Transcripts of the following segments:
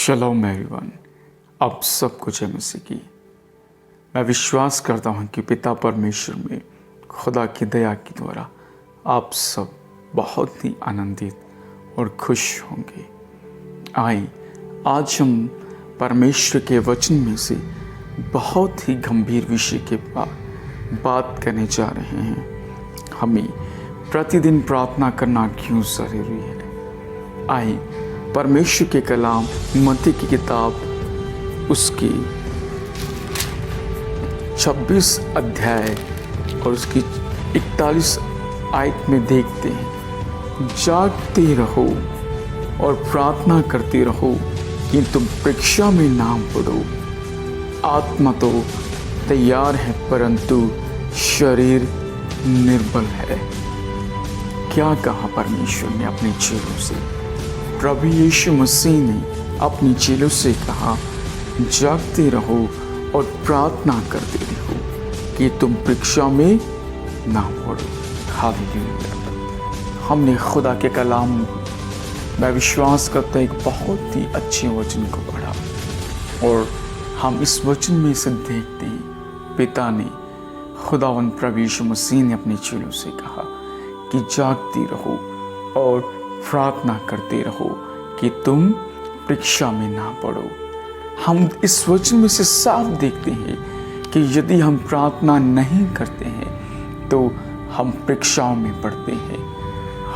शलोम everyone, आप सबको जय मसीह की। मैं विश्वास करता हूँ कि पिता परमेश्वर में खुदा की दया के द्वारा आप सब बहुत ही आनंदित और खुश होंगे। आइए आज हम परमेश्वर के वचन में से बहुत ही गंभीर विषय के बात करने जा रहे हैं। हमें प्रतिदिन प्रार्थना करना क्यों ज़रूरी है। आइए परमेश्वर के कलाम मत्ती की किताब उसकी 26 अध्याय और उसकी 41 आयत में देखते हैं। जागते रहो और प्रार्थना करते रहो कि तुम परीक्षा में ना पड़ो। आत्मा तो तैयार है परंतु शरीर निर्बल है। क्या कहा परमेश्वर ने अपने चेलों से? प्रभु यीशु मसीह ने अपने चेलों से कहा, जागते रहो और प्रार्थना करते रहो कि तुम परीक्षा में ना पड़ो। हालेलुया। हमने खुदा के कलाम मैं विश्वास करता एक बहुत ही अच्छे वचन को पढ़ा और हम इस वचन में से देखते हैं पिता ने खुदावंद प्रभु यीशु मसीह ने अपने चेलों से कहा कि जागते रहो और प्रार्थना करते रहो कि तुम परीक्षा में ना पड़ो। हम इस वचन में से साफ देखते हैं कि यदि हम प्रार्थना नहीं करते हैं तो हम परीक्षाओं में पड़ते हैं,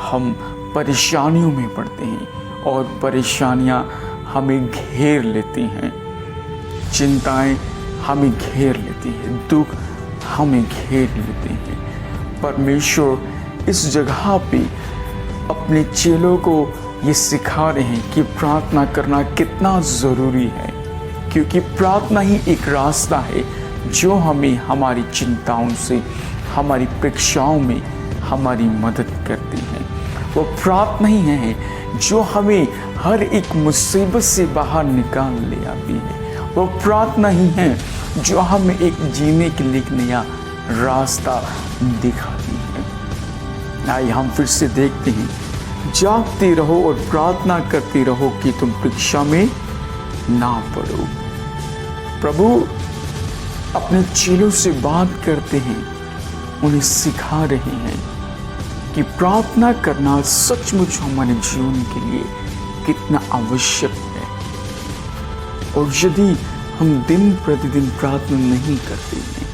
हम परेशानियों में पड़ते हैं और परेशानियां हमें घेर लेती हैं, चिंताएं हमें घेर लेती हैं, दुख हमें घेर लेते हैं। परमेश्वर इस जगह पे अपने चेलों को ये सिखा रहे हैं कि प्रार्थना करना कितना ज़रूरी है, क्योंकि प्रार्थना ही एक रास्ता है जो हमें हमारी चिंताओं से, हमारी परीक्षाओं में हमारी मदद करती है। वो प्रार्थना ही है जो हमें हर एक मुसीबत से बाहर निकाल ले आती है। वो प्रार्थना ही है जो हमें एक जीने के लिए एक नया रास्ता दिखाती है। आइए हम फिर से देखते हैं। जागते रहो और प्रार्थना करते रहो कि तुम परीक्षा में ना पड़ो। प्रभु अपने चेलों से बात करते हैं, उन्हें सिखा रहे हैं कि प्रार्थना करना सचमुच हमारे जीवन के लिए कितना आवश्यक है। और यदि हम दिन प्रतिदिन प्रार्थना नहीं करते हैं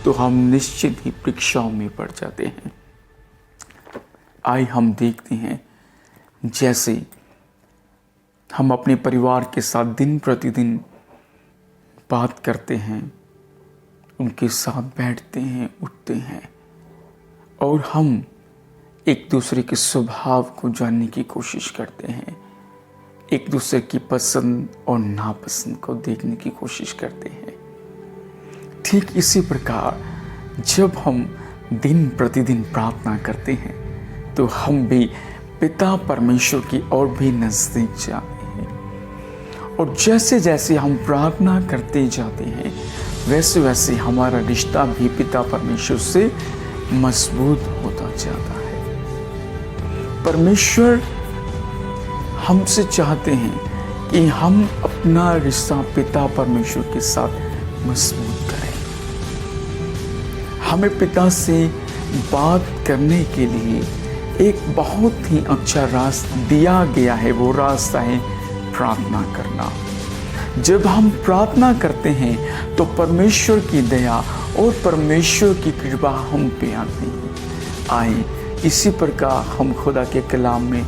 तो हम निश्चित ही परीक्षाओं में पड़ जाते हैं। आइए हम देखते हैं, जैसे हम अपने परिवार के साथ दिन प्रतिदिन बात करते हैं, उनके साथ बैठते हैं, उठते हैं और हम एक दूसरे के स्वभाव को जानने की कोशिश करते हैं, एक दूसरे की पसंद और नापसंद को देखने की कोशिश करते हैं। ठीक इसी प्रकार जब हम दिन प्रतिदिन प्रार्थना करते हैं तो हम भी पिता परमेश्वर की ओर भी नज़दीक जाते हैं। और जैसे जैसे हम प्रार्थना करते जाते हैं वैसे वैसे हमारा रिश्ता भी पिता परमेश्वर से मजबूत होता जाता है। परमेश्वर हमसे चाहते हैं कि हम अपना रिश्ता पिता परमेश्वर के साथ मजबूत करें। हमें पिता से बात करने के लिए एक बहुत ही अच्छा रास्ता दिया गया है। वो रास्ता है प्रार्थना करना। जब हम प्रार्थना करते हैं तो परमेश्वर की दया और परमेश्वर की कृपा हम पे आती है। आए इसी प्रकार हम खुदा के कलाम में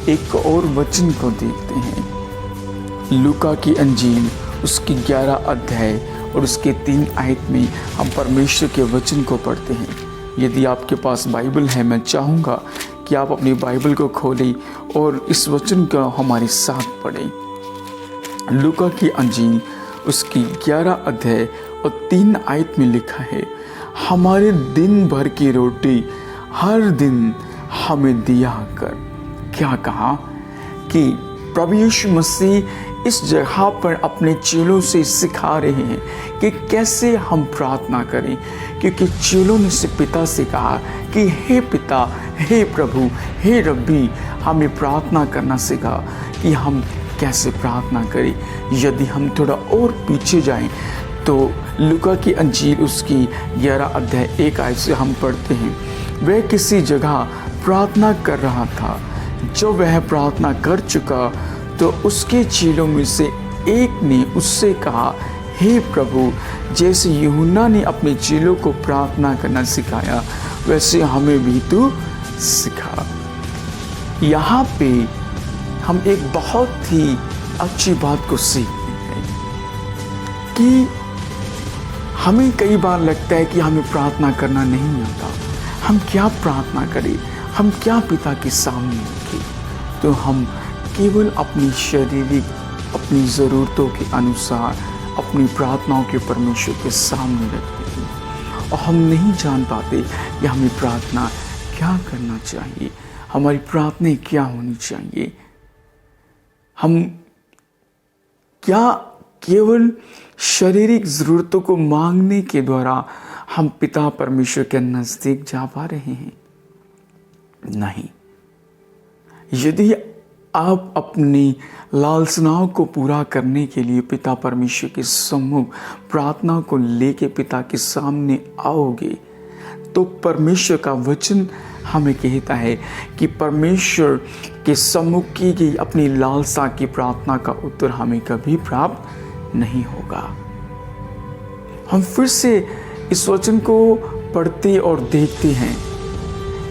एक और वचन को देखते हैं। लूका की अंजील उसकी 11 अध्याय और उसके 3 आयत में हम परमेश्वर के वचन को पढ़ते हैं। यदि आपके पास बाइबल है, मैं चाहूँगा कि आप अपनी बाइबल को खोलें और इस वचन को हमारे साथ पढ़ें। लूका की अंजील उसकी 11 अध्याय और 3 आयत में लिखा है, हमारे दिन भर की रोटी हर दिन हमें दिया कर। क्या कहा कि प्रभु यीशु मसीह इस जगह पर अपने चेलों से सिखा रहे हैं कि कैसे हम प्रार्थना करें, क्योंकि चेलों ने से पिता से कहा कि हे पिता, हे प्रभु, हे रब्बी, हमें प्रार्थना करना सिखा कि हम कैसे प्रार्थना करें। यदि हम थोड़ा और पीछे जाएं तो लूका की अंजील उसकी 11 अध्याय 1 आयत से हम पढ़ते हैं, वह किसी जगह प्रार्थना कर रहा था। जब वह प्रार्थना कर चुका तो उसके चेलों में से एक ने उससे कहा, हे प्रभु, जैसे यूहन्ना ने अपने चेलों को प्रार्थना करना सिखाया वैसे हमें भी तू सिखा। यहाँ पे हम एक बहुत ही अच्छी बात को सीखते हैं कि हमें कई बार लगता है कि हमें प्रार्थना करना नहीं आता। हम क्या प्रार्थना करें, हम क्या पिता के सामने रखें। तो हम केवल अपनी शारीरिक अपनी ज़रूरतों के अनुसार अपनी प्रार्थनाओं के परमेश्वर के सामने रखते हैं और हम नहीं जान पाते कि हमें प्रार्थना क्या करना चाहिए, हमारी प्रार्थनाएं क्या होनी चाहिए। हम क्या केवल शारीरिक ज़रूरतों को मांगने के द्वारा हम पिता परमेश्वर के नज़दीक जा पा रहे हैं? नहीं। यदि आप अपनी लालसाओं को पूरा करने के लिए पिता परमेश्वर के सम्मुख प्रार्थना को लेके पिता के सामने आओगे तो परमेश्वर का वचन हमें कहता है कि परमेश्वर के सम्मुख की गई अपनी लालसा की प्रार्थना का उत्तर हमें कभी प्राप्त नहीं होगा। हम फिर से इस वचन को पढ़ते और देखते हैं।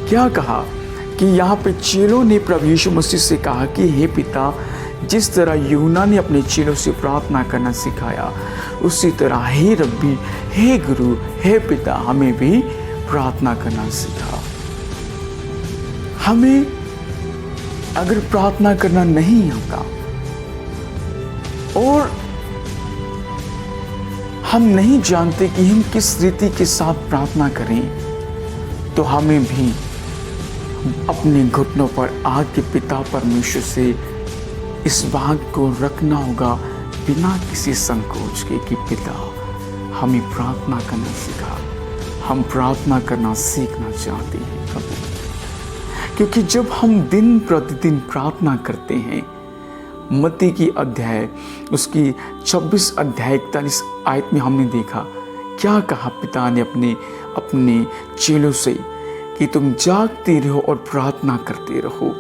क्या कहा कि यहाँ पे चेलों ने प्रभु यीशु मसीह से कहा कि हे पिता, जिस तरह यूहन्ना ने अपने चेलों से प्रार्थना करना सिखाया उसी तरह हे रब्बी, हे गुरु, हे पिता, हमें भी प्रार्थना करना सिखा। हमें अगर प्रार्थना करना नहीं आता और हम नहीं जानते कि हम किस रीति के साथ प्रार्थना करें तो हमें भी अपने घुटनों पर आके पिता परमेश्वर से इस बात को रखना होगा बिना किसी संकोच के कि पिता, हमें प्रार्थना करना सिखा। हम प्रार्थना करना सीखना चाहते हैं प्रभु, क्योंकि जब हम दिन प्रतिदिन प्रार्थना करते हैं, मत्ती की अध्याय उसकी 26 अध्याय 41 आयत में हमने देखा क्या कहा पिता ने अपने चेलों से कि तुम जागते रहो और प्रार्थना करते रहो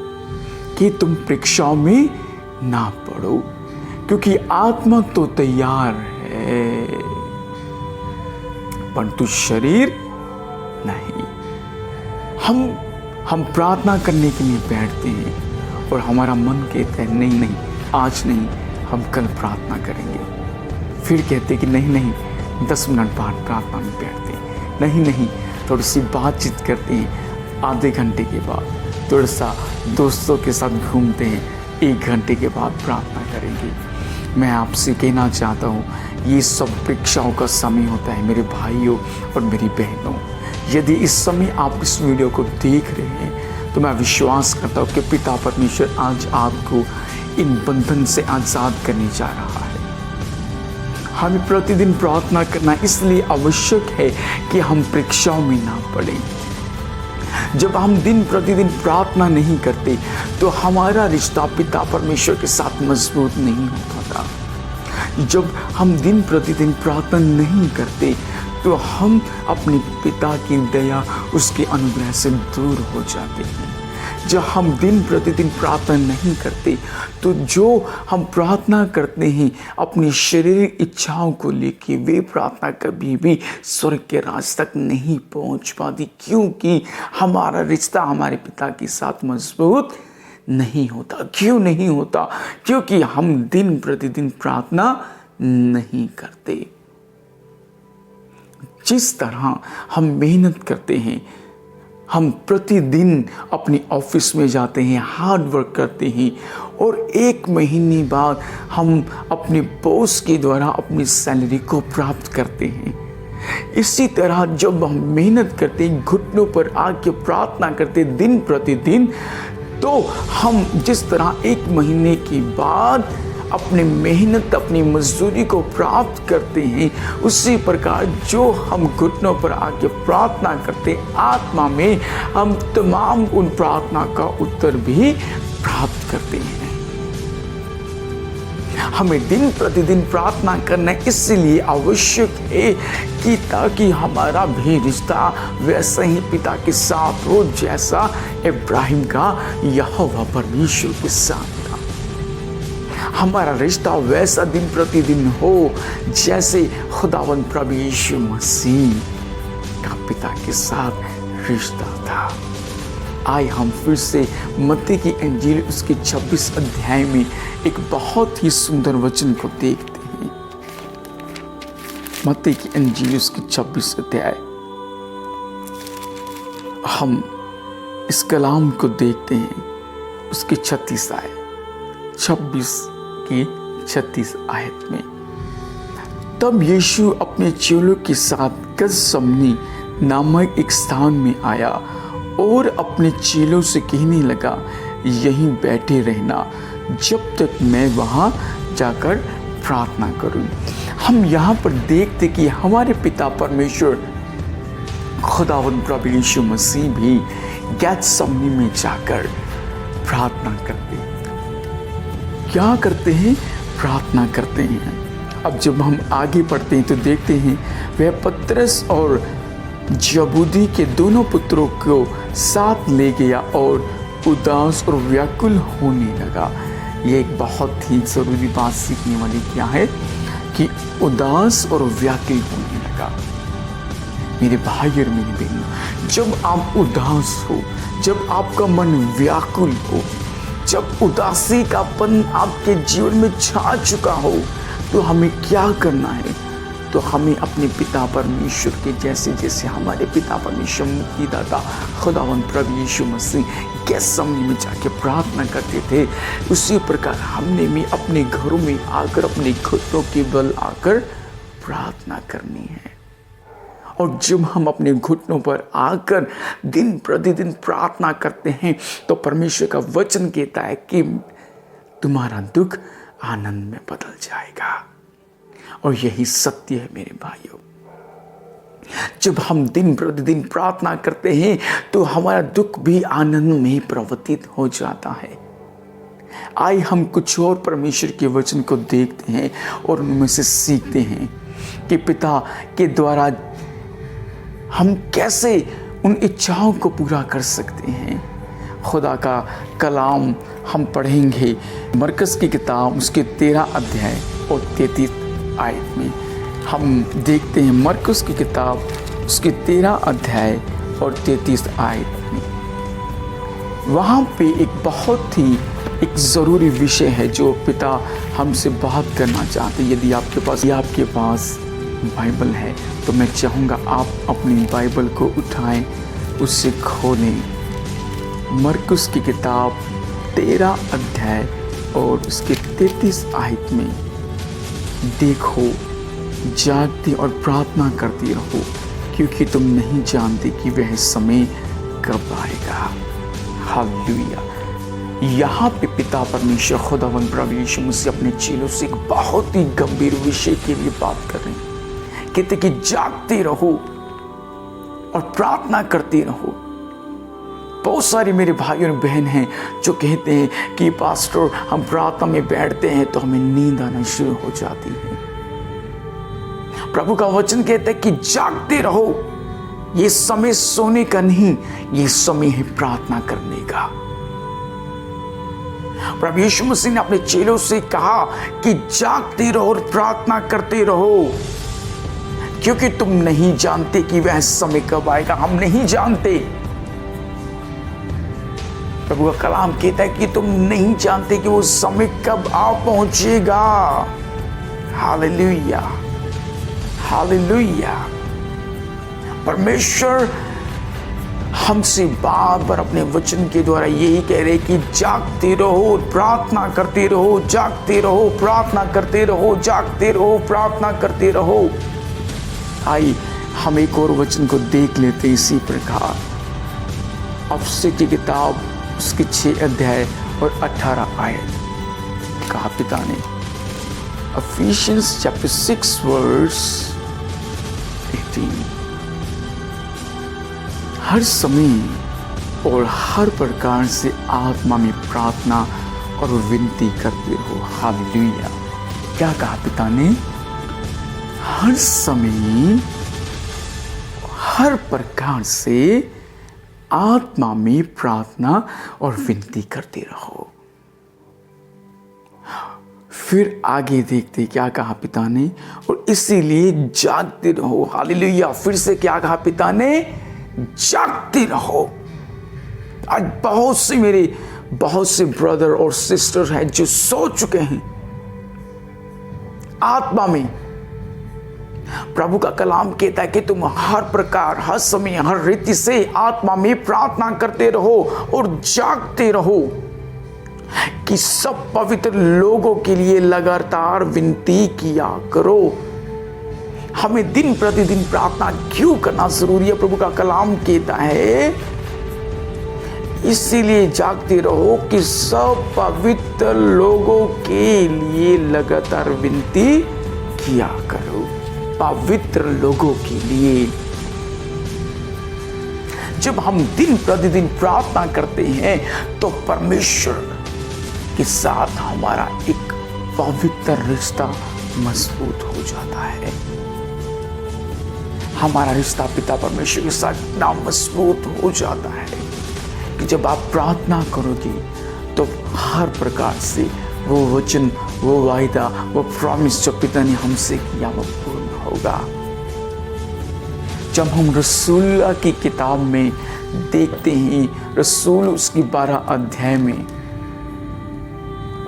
कि तुम परीक्षाओं में ना पड़ो, क्योंकि आत्मा तो तैयार है परंतु शरीर नहीं। हम प्रार्थना करने के लिए बैठते हैं और हमारा मन कहता है नहीं, आज नहीं, हम कल प्रार्थना करेंगे। फिर कहते कि नहीं, 10 मिनट बाद प्रार्थना में बैठते हैं, नहीं, थोड़ी सी बातचीत करते हैं, आधे घंटे के बाद थोड़ा सा दोस्तों के साथ घूमते हैं, 1 घंटे के बाद प्रार्थना करेंगे। मैं आपसे कहना चाहता हूँ, ये सब परीक्षाओं का समय होता है मेरे भाइयों और मेरी बहनों। यदि इस समय आप इस वीडियो को देख रहे हैं तो मैं विश्वास करता हूँ कि पिता परमेश्वर आज आपको इन बंधन से आज़ाद करने जा रहा है। हमें प्रतिदिन प्रार्थना करना इसलिए आवश्यक है कि हम परीक्षाओं में ना पड़ें। जब हम दिन प्रतिदिन प्रार्थना नहीं करते तो हमारा रिश्ता पिता परमेश्वर के साथ मजबूत नहीं हो पाता। जब हम दिन प्रतिदिन प्रार्थना नहीं करते तो हम अपने पिता की दया, उसके अनुग्रह से दूर हो जाते हैं। जब हम दिन प्रतिदिन प्रार्थना नहीं करते तो जो हम प्रार्थना करते हैं अपनी शारीरिक इच्छाओं को लेके, वे प्रार्थना कभी भी स्वर्ग के राज तक नहीं पहुंच पाती, क्योंकि हमारा रिश्ता हमारे पिता के साथ मजबूत नहीं होता। क्यों नहीं होता? क्योंकि हम दिन प्रतिदिन प्रार्थना नहीं करते। जिस तरह हम मेहनत करते हैं, हम प्रतिदिन अपनी ऑफिस में जाते हैं, हार्ड वर्क करते हैं और 1 महीने बाद हम अपने बॉस के द्वारा अपनी सैलरी को प्राप्त करते हैं। इसी तरह जब हम मेहनत करते हैं, घुटनों पर आके प्रार्थना करते दिन प्रतिदिन, तो हम जिस तरह 1 महीने के बाद अपनी मेहनत, अपनी मजदूरी को प्राप्त करते हैं, उसी प्रकार जो हम घुटनों पर आके प्रार्थना करते आत्मा में, हम तमाम उन प्रार्थना का उत्तर भी प्राप्त करते हैं। हमें दिन प्रतिदिन प्रार्थना करना इसलिए आवश्यक है कि ताकि हमारा भी रिश्ता वैसे ही पिता के साथ हो जैसा इब्राहिम का यहोवा परमेश्वर के साथ था। हमारा रिश्ता वैसा दिन प्रतिदिन हो जैसे खुदावंद प्रभु यीशु मसीह का पिता के साथ रिश्ता था। आइए हम फिर से मत्ती की इंजील उसके 26 अध्याय में एक बहुत ही सुंदर वचन को देखते हैं। मत्ती की इंजील उसके 26 अध्याय, हम इस कलाम को देखते हैं उसके 36 आयत, 26 की 36 आयत में। तब यीशु अपने चेलों के साथ गतसमनी नामक एक स्थान में आया और अपने चेलों से कहने लगा, यहीं बैठे रहना जब तक मैं वहां जाकर प्रार्थना करूं। हम यहाँ पर देखते कि हमारे पिता परमेश्वर खुदावंद प्रभु यीशु मसीह भी गतसमनी में जाकर प्रार्थना करते हैं। क्या करते हैं? प्रार्थना करते हैं। अब जब हम आगे बढ़ते हैं तो देखते हैं वह पतरस और जबूदी के दोनों पुत्रों को साथ ले गया और उदास और व्याकुल होने लगा। ये एक बहुत ही जरूरी बात सीखने वाली क्या है कि उदास और व्याकुल होने लगा। मेरे भाई और मेरी बहनों, जब आप उदास हो, जब आपका मन व्याकुल हो, जब उदासी का पन आपके जीवन में छा चुका हो, तो हमें क्या करना है? तो हमें अपने पिता परमेश्वर के जैसे हमारे पिता परमेश्वर मुक्तिदाता खुदावंद प्रभु यीशु मसीह गतसमनी में जाके प्रार्थना करते थे, उसी प्रकार हमने भी अपने घरों में आकर अपने घुटनों के बल आकर प्रार्थना करनी है। और जब हम अपने घुटनों पर आकर दिन प्रतिदिन प्रार्थना करते हैं तो परमेश्वर का वचन कहता है कि तुम्हारा दुख आनंद में बदल जाएगा। और यही सत्य है मेरे भाइयों। जब हम दिन प्रतिदिन प्रार्थना करते हैं तो हमारा दुख भी आनंद में परिवर्तित हो जाता है। आइए हम कुछ और परमेश्वर के वचन को देखते हैं और उनमें से सीखते हैं कि पिता के द्वारा हम कैसे उन इच्छाओं को पूरा कर सकते हैं। खुदा का कलाम हम पढ़ेंगे मरकस की किताब उसके 13 अध्याय और 33 आयत में। हम देखते हैं मरकस की किताब उसके 13 अध्याय और 33 आयत में। वहाँ पे एक बहुत ही एक ज़रूरी विषय है जो पिता हमसे बात करना चाहते हैं। यदि आपके पास बाइबल है तो मैं चाहूँगा आप अपनी बाइबल को उठाएं, उससे खोलें। मरकुस की किताब 13 अध्याय और उसके 33 आयत में देखो, जागते और प्रार्थना करती रहो क्योंकि तुम नहीं जानते कि वह समय कब आएगा। हालेलुया। यहाँ पे पिता परमेश्वर खुदावंद प्रभु यीशु मसीह अपने चेलों से एक बहुत ही गंभीर विषय के लिए बात कर रहे हैं। कहते कि जागते रहो और प्रार्थना करते रहो। बहुत सारे मेरे भाई और बहन हैं जो कहते हैं कि पास्टर हम प्रार्थना में बैठते हैं तो हमें नींद आना शुरू हो जाती है। प्रभु का वचन कहता है कि जागते रहो। ये समय सोने का नहीं, ये समय है प्रार्थना करने का। प्रभु यीशु मसीह ने अपने चेलों से कहा कि जागते रहो और प्रार्थना करते रहो क्योंकि तुम नहीं जानते कि वह समय कब आएगा। हम नहीं जानते। प्रभु का कलाम कहता है कि तुम नहीं जानते कि वो समय कब आ पहुंचेगा। Hallelujah, hallelujah. परमेश्वर हमसे बार बार अपने वचन के द्वारा यही कह रहे कि जागते रहो, प्रार्थना करते रहो, जागते रहो, प्रार्थना करते रहो, जागते रहो, प्रार्थना करते रहो। आइए हम एक और वचन को देख लेते इसी प्रकार। अफसर की किताब उसके 6 अध्याय और 18 आयत कहा पिता ने। Ephesians chapter 6 verse 18। हर समय और हर प्रकार से आत्मा में प्रार्थना और विनती करते रहो। हालेलुया। क्या कहा पिता ने? हर समय हर प्रकार से आत्मा में प्रार्थना और विनती करते रहो। फिर आगे देखते क्या कहा पिता ने, और इसीलिए जागते रहो। हालेलुया। फिर से क्या कहा पिता ने? जागते रहो। आज बहुत से ब्रदर और सिस्टर हैं जो सो चुके हैं आत्मा में। प्रभु का कलाम कहता है कि तुम हर प्रकार, हर समय, हर रीति से आत्मा में प्रार्थना करते रहो और जागते रहो कि सब पवित्र लोगों के लिए लगातार विनती किया करो। हमें दिन प्रतिदिन प्रार्थना क्यों करना जरूरी है? प्रभु का कलाम कहता है इसीलिए जागते रहो कि सब पवित्र लोगों के लिए लगातार विनती किया करो। पवित्र लोगों के लिए। जब हम दिन प्रतिदिन प्रार्थना करते हैं तो परमेश्वर के साथ हमारा एक पवित्र रिश्ता मजबूत हो जाता है। हमारा रिश्ता पिता परमेश्वर के साथ इतना मजबूत हो जाता है कि जब आप प्रार्थना करोगे तो हर प्रकार से वो वचन, वो वायदा, वो प्रॉमिस जो पिता ने हमसे किया वो पूर्ण होगा। जब हम रसूल की किताब में देखते हैं, रसूल उसकी 12 अध्याय में,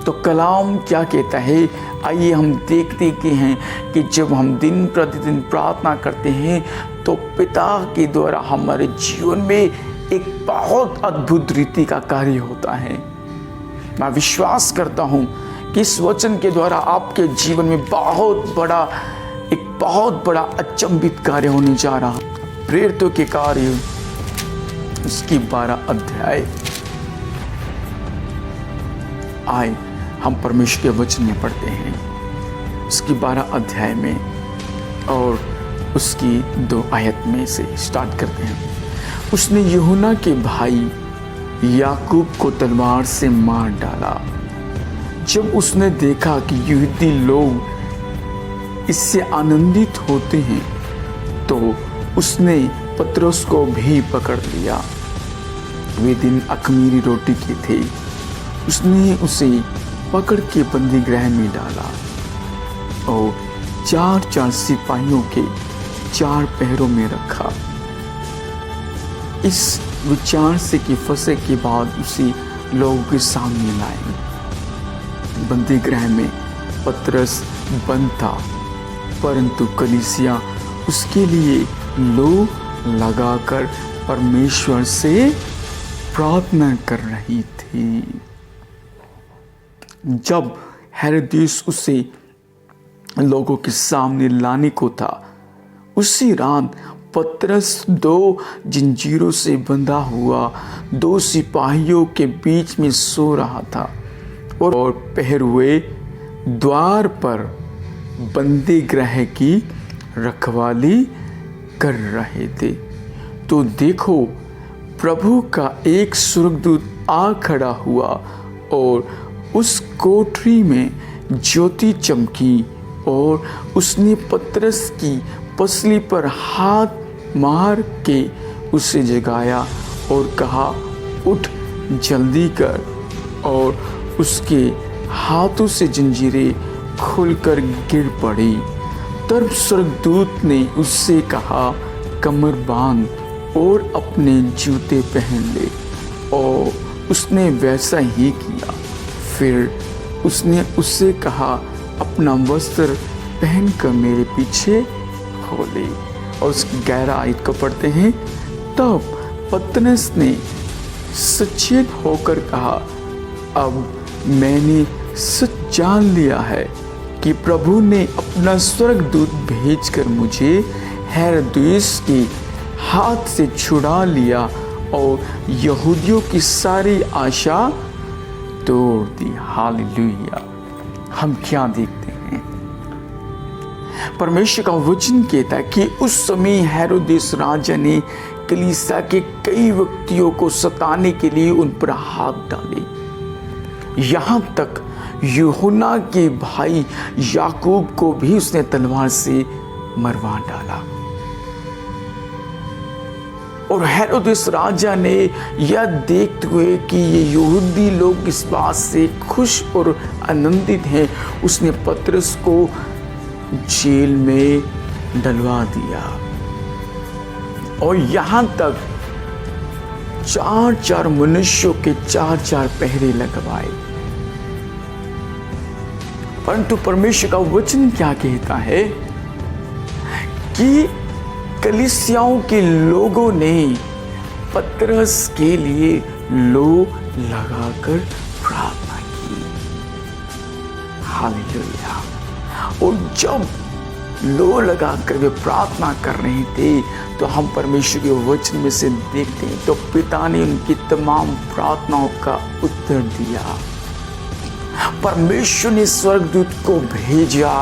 तो कलाम क्या कहता है? आइए हम देखते हैं कि जब हम दिन प्रतिदिन प्रार्थना करते हैं तो पिता के द्वारा हमारे जीवन में एक बहुत अद्भुत रीति का कार्य होता है। मैं विश्वास करता हूं कि इस वचन के द्वारा आपके जीवन में बहुत बड़ा अचंभित कार्य होने जा रहा है। प्रेरितों के कार्य उसकी 12 अध्याय। आए हम परमेश्वर के वचन में पढ़ते हैं उसकी 12 अध्याय में और उसकी 2 आयत में से स्टार्ट करते हैं। उसने यूहन्ना के भाई याकूब को तलवार से मार डाला। जब उसने देखा कि यहूदी लोग इससे आनंदित होते हैं तो उसने पतरस को भी पकड़ लिया। वे दिन अख़मीरी रोटी के थे। उसने उसे पकड़ के बंदी गृह में डाला और 4 सिपाहियों के 4 पहरों में रखा। इस विचार से कि फंसे के बाद उसे लोगों के सामने लाए। बंदी गृह में पतरस बंद था, परंतु कलीसिया उसके लिए लोग लगाकर परमेश्वर से प्रार्थना कर रही थी। जब हेरोदेस उसे लोगों के सामने लाने को था, उसी रात पतरस 2 जंजीरों से बंधा हुआ 2 सिपाहियों के बीच में सो रहा था और पहरुए द्वार पर बंदी गृह की रखवाली कर रहे थे। तो देखो, प्रभु का एक स्वर्गदूत आ खड़ा हुआ और उस कोठरी में ज्योति चमकी और उसने पतरस की पसली पर हाथ मार के उसे जगाया और कहा, उठ जल्दी कर। और उसके हाथों से जंजीरें खुलकर गिर पड़ी। तब स्वर्गदूत ने उससे कहा, कमर बांध और अपने जूते पहन ले। और उसने वैसा ही किया। फिर उसने उससे कहा, अपना वस्त्र पहनकर मेरे पीछे हो ले। और उस 11 आयत को पढ़ते हैं। तब पतरस ने सचेत होकर कहा, अब मैंने सच जान लिया है कि प्रभु ने अपना स्वर्गदूत भेजकर मुझे हेरोदेस के हाथ से छुड़ा लिया और यहूदियों की सारी आशा तोड़ दी। हालेलुया। हम क्या देखते हैं? परमेश्वर का वचन कहता है कि उस समय हेरोदेस राजा ने कलीसिया के कई व्यक्तियों को सताने के लिए उन पर हाथ डाले। यहाँ तक यूहन्ना के भाई याकूब को भी उसने तलवार से मरवा डाला। और हेरोदेस राजा ने यह देखते हुए कि ये यहूदी लोग इस बात से खुश और आनंदित हैं, उसने पतरस को जेल में डलवा दिया और यहां तक 4-4 मनुष्यों के 4-4 पहरे लगवाए। परंतु परमेश्वर का वचन क्या कहता है कि कलीसियाओं के लोगों ने पतरस के लिए लो लगाकर प्रार्थना की। हालेलुया। और जब लो लगाकर वे प्रार्थना कर रहे थे तो हम परमेश्वर के वचन में से देखते हैं तो पिता ने उनकी तमाम प्रार्थनाओं का उत्तर दिया। परमेश्वर ने स्वर्गदूत को भेजा।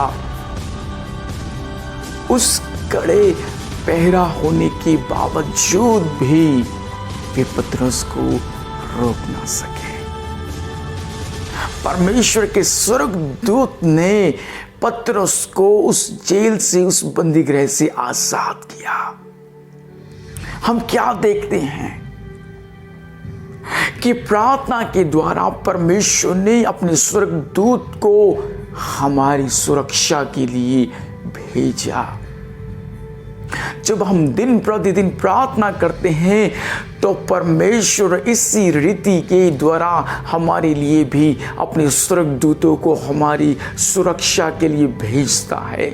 उस कड़े पहरा होने के बावजूद भी वे पतरस को रोक ना सके। परमेश्वर के स्वर्गदूत ने पतरस को उस जेल से, उस बंदीगृह से आजाद किया। हम क्या देखते हैं कि प्रार्थना के द्वारा परमेश्वर ने अपने स्वर्गदूत को हमारी सुरक्षा के लिए भेजा। जब हम दिन प्रतिदिन प्रार्थना करते हैं तो परमेश्वर इसी रीति के द्वारा हमारे लिए भी अपने स्वर्गदूतों को हमारी सुरक्षा के लिए भेजता है।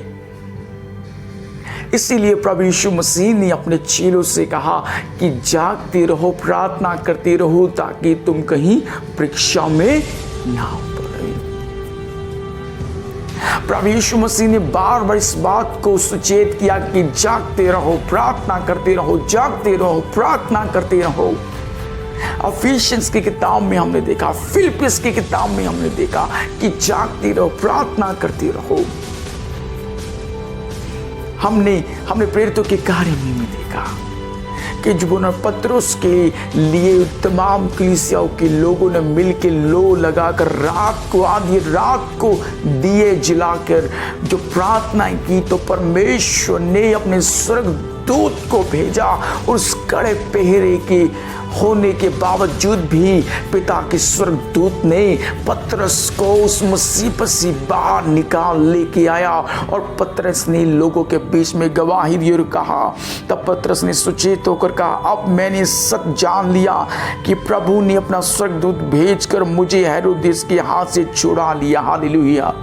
इसीलिए प्रभु यीशु मसीह ने अपने चेलों से कहा कि जागते रहो, प्रार्थना करते रहो ताकि तुम कहीं परीक्षा में ना पड़े। प्रभु यीशु मसीह ने बार बार इस बात को सचेत किया कि जागते रहो, प्रार्थना करते रहो, जागते रहो, प्रार्थना करते रहो। इफिसियंस की किताब में हमने देखा, फिलिपियंस की किताब में हमने देखा कि जागते रहो, प्रार्थना करते रहो। हमने प्रेरितों के कार्य में देखा कि जब उन्होंने पतरस के लिए तमाम कलीसियाओं के लोगों ने मिलकर लो लगाकर रात को, आधी रात को दिए जलाकर जो प्रार्थना की तो परमेश्वर ने अपने स्वर्गदूत को भेजा। उस कड़े पहरे के होने के बावजूद भी पिता के स्वर्गदूत ने पतरस को उस मुसीबत से बाहर निकाल लेके आया और पतरस ने लोगों के बीच में गवाही दी और कहा, तब पतरस ने सुचेत होकर कहा, अब मैंने सच जान लिया कि प्रभु ने अपना स्वर्गदूत भेजकर मुझे हेरोदेस के हाथ से छुड़ा लिया। हालेलुया।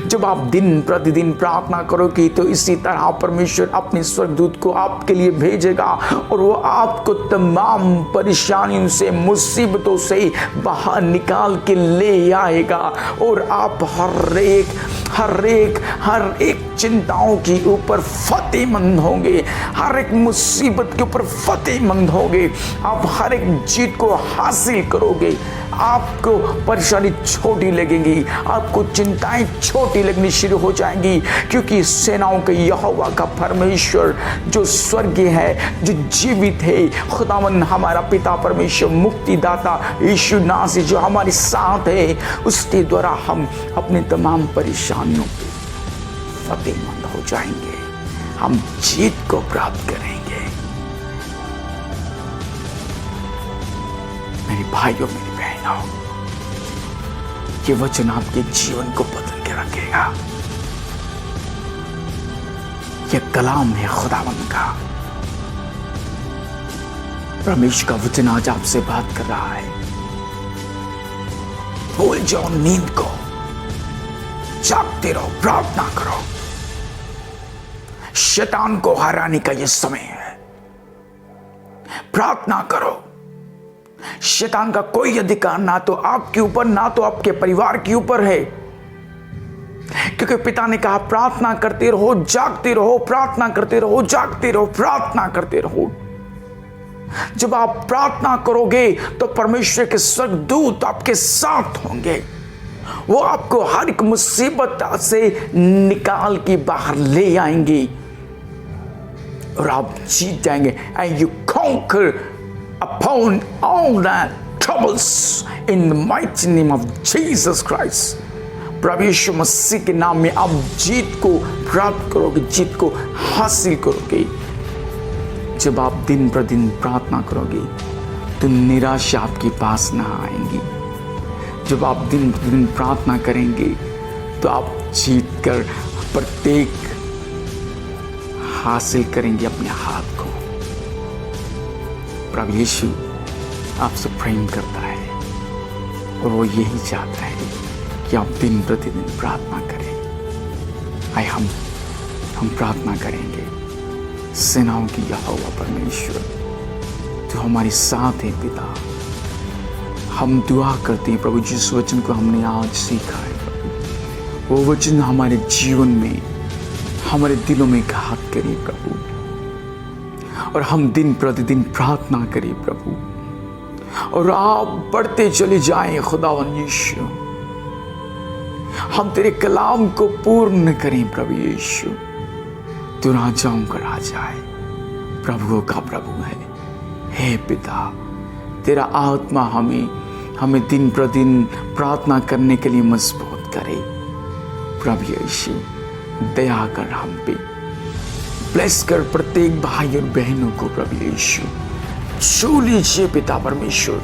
जब आप दिन प्रतिदिन प्रार्थना करोगे तो इसी तरह परमेश्वर अपने स्वर्गदूत को आपके लिए भेजेगा और वो आपको तमाम परेशानियों से, मुसीबतों से बाहर निकाल के ले आएगा और आप हर एक चिंताओं के ऊपर फतेहमंद होंगे, हर एक मुसीबत के ऊपर फतेहमंद होंगे। आप हर एक जीत को हासिल करोगे। आपको परेशानी छोटी लगेगी, आपको चिंताएं छोटी लगनी शुरू हो जाएंगी, क्योंकि सेनाओं के यहोवा का परमेश्वर जो स्वर्गीय है, जो जीवित है, खुदावन हमारा पिता परमेश्वर मुक्तिदाता यीशु नासरी जो हमारे साथ है, उसके द्वारा हम अपने तमाम परेशानियों पे फतेहमंद हो जाएंगे, हम जीत को प्राप्त करेंगे। मेरे भाइयों, मेरी बहनों, ये वचन आपके जीवन को बदल के रखेगा। यह कलाम है खुदावंद का। परमेश्वर का वचन आज आपसे बात कर रहा है। भूल जाओ नींद को, जागते रहो, प्रार्थना करो। शैतान को हराने का यह समय है। प्रार्थना करो। शैतान का कोई अधिकार ना तो आपके ऊपर, ना तो आपके परिवार के ऊपर है, क्योंकि पिता ने कहा प्रार्थना करते रहो, जागते रहो, प्रार्थना करते रहो, जागते रहो, प्रार्थना करते रहो। जब आप प्रार्थना करोगे तो परमेश्वर के स्वर्गदूत आपके साथ होंगे। वो आपको हर एक मुसीबत से निकाल के बाहर ले आएंगे और आप जीत जाएंगे। And you conquer upon all that troubles in the mighty name of Jesus Christ. प्रभु यीशु मसीह के नाम में आप जीत को प्राप्त करोगे, जीत को हासिल करोगे। जब आप दिन प्रतिदिन प्रार्थना करोगे तो निराशा आपके पास ना आएंगी। जब आप दिन प्रतिदिन प्रार्थना करेंगे तो आप जीत कर प्रत्येक हासिल करेंगे अपने हाथ को। प्रभु यीशु आपसे प्रेम करता है और वो यही चाहता है कि आप दिन प्रतिदिन प्रार्थना करें। आइए हम प्रार्थना करेंगे। सेनाओं की यहोवा परमेश्वर, तो हमारे साथ है पिता। हम दुआ करते हैं प्रभु, जिस वचन को हमने आज सीखा है प्रभु, वो वचन हमारे जीवन में, हमारे दिलों में घात करे प्रभु, और हम दिन प्रतिदिन प्रार्थना करें प्रभु, और आप बढ़ते चले जाएं खुदावन यीशु। हम तेरे कलाम को पूर्ण करें प्रभु यीशु। तू राजाओं का राजा है, प्रभुओं का प्रभु है। हे पिता, तेरा आत्मा हमें दिन प्रतिदिन प्रार्थना करने के लिए मजबूत करे। प्रभु यीशु दया कर हम पे, ब्लेस कर प्रत्येक भाई और बहनों को प्रभु यीशु। छू लीजिए पिता परमेश्वर,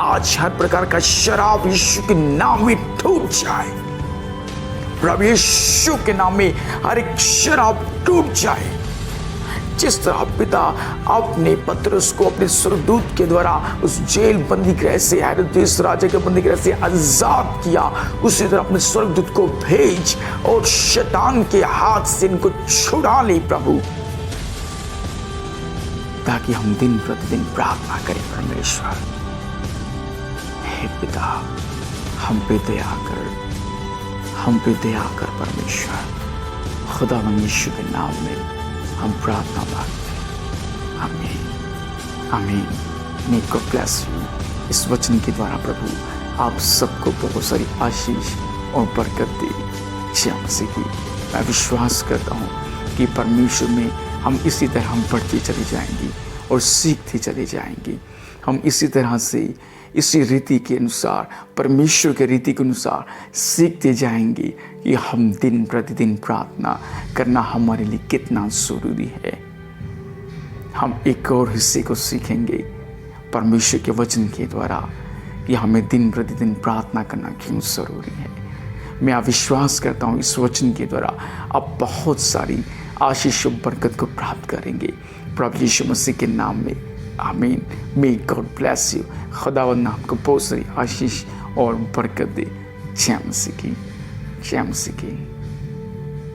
आज हर प्रकार का शराब यीशु के नाम में टूट जाए। प्रभु यीशु के नाम में हर एक शराब टूट जाए। जिस तरह पिता आपने पतरस को अपने स्वर्गदूत के द्वारा उस जेल बंदी गृह से, हेरोदेस राजा के बंदी गृह से आजाद किया, उसी तरह अपने स्वर्गदूत को भेज और शैतान के हाथ से इनको छुड़ा ले प्रभु, ताकि हम दिन प्रतिदिन प्रार्थना करें परमेश्वर। हे पिता, हम पे दया कर परमेश्वर। खुदावन यीशु के नाम में हम प्रार्थना मांगते हैं। आमीन आमीन। May God bless you. इस वचन के द्वारा प्रभु आप सबको बहुत सारी आशीष और बरकत दे। जय मसीह की। मैं विश्वास करता हूँ कि परमेश्वर में हम इसी तरह हम बढ़ते चले जाएंगे और सीखते चले जाएंगे। हम इसी तरह से इसी रीति के अनुसार, परमेश्वर के रीति के अनुसार सीखते जाएंगे कि हम दिन प्रतिदिन प्रार्थना करना हमारे लिए कितना ज़रूरी है। हम एक और हिस्से को सीखेंगे परमेश्वर के वचन के द्वारा कि हमें दिन प्रतिदिन प्रार्थना करना क्यों ज़रूरी है। मैं विश्वास करता हूँ इस वचन के द्वारा आप बहुत सारी आशीष और बरकत को प्राप्त करेंगे प्रभु यीशु मसीह के नाम में। आमीन। May God bless you. खुदावंद आपको बहुत सारी आशीष और बरकत दे। जय मसीह की। जय मसीह की।